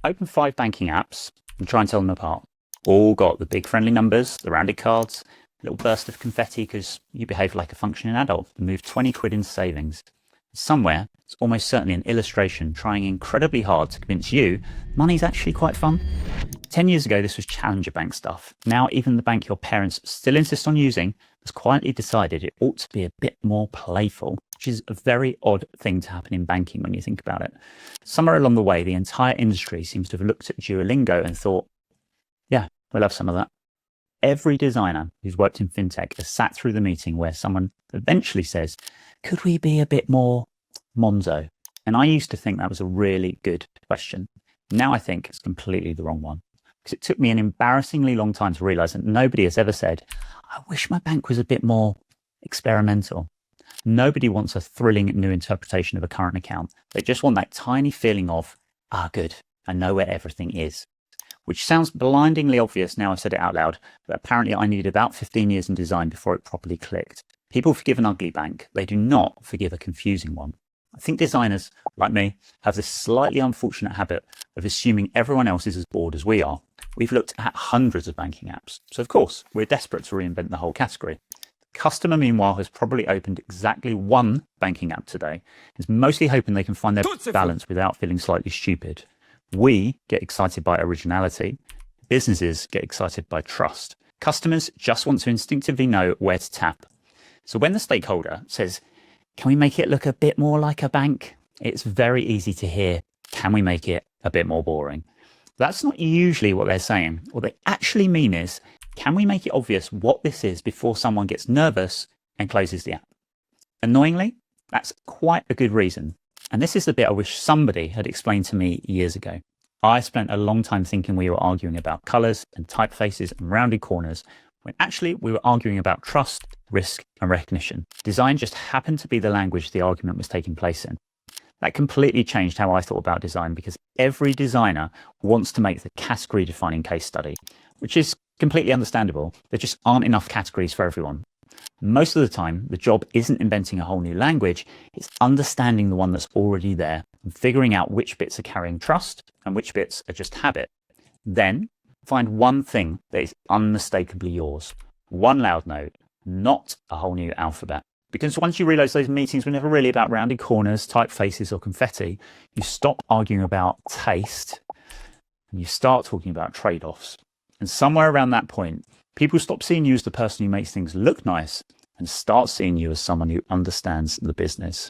Open 5 banking apps and try and tell them apart. All got the big friendly numbers, the rounded cards, a little burst of confetti because you behave like a functioning adult and move 20 quid in savings. Somewhere, it's almost certainly an illustration trying incredibly hard to convince you money's actually quite fun. 10 years ago, this was challenger bank stuff. Now, even the bank your parents still insist on using has quietly decided it ought to be a bit more playful, which is a very odd thing to happen in banking when you think about it. Somewhere along the way, the entire industry seems to have looked at Duolingo and thought, yeah, we'll have some of that. Every designer who's worked in fintech has sat through the meeting where someone eventually says, could we be a bit more Monzo? And I used to think that was a really good question. Now I think it's completely the wrong one. Because it took me an embarrassingly long time to realize that nobody has ever said, I wish my bank was a bit more experimental. Nobody wants a thrilling new interpretation of a current account. They just want that tiny feeling of, good, I know where everything is. Which sounds blindingly obvious now I've said it out loud, but apparently I needed about 15 years in design before it properly clicked. People forgive an ugly bank. They do not forgive a confusing one. I think designers, like me, have this slightly unfortunate habit of assuming everyone else is as bored as we are. We've looked at hundreds of banking apps, so of course, we're desperate to reinvent the whole category. The customer, meanwhile, has probably opened exactly one banking app today, is mostly hoping they can find their balance without feeling slightly stupid. We get excited by originality. Businesses get excited by trust. Customers just want to instinctively know where to tap. So when the stakeholder says, can we make it look a bit more like a bank? It's very easy to hear, can we make it a bit more boring? That's not usually what they're saying. What they actually mean is, can we make it obvious what this is before someone gets nervous and closes the app? Annoyingly, that's quite a good reason. And this is the bit I wish somebody had explained to me years ago. I spent a long time thinking we were arguing about colors and typefaces and rounded corners, when actually we were arguing about trust, risk, and recognition. Design just happened to be the language the argument was taking place in. That completely changed how I thought about design because every designer wants to make the category defining case study, which is completely understandable. There just aren't enough categories for everyone. Most of the time, the job isn't inventing a whole new language, it's understanding the one that's already there and figuring out which bits are carrying trust and which bits are just habit. Then find one thing that is unmistakably yours, one loud note, not a whole new alphabet. Because once you realize those meetings were never really about rounded corners, typefaces, or confetti, you stop arguing about taste and you start talking about trade-offs. And somewhere around that point, people stop seeing you as the person who makes things look nice and start seeing you as someone who understands the business.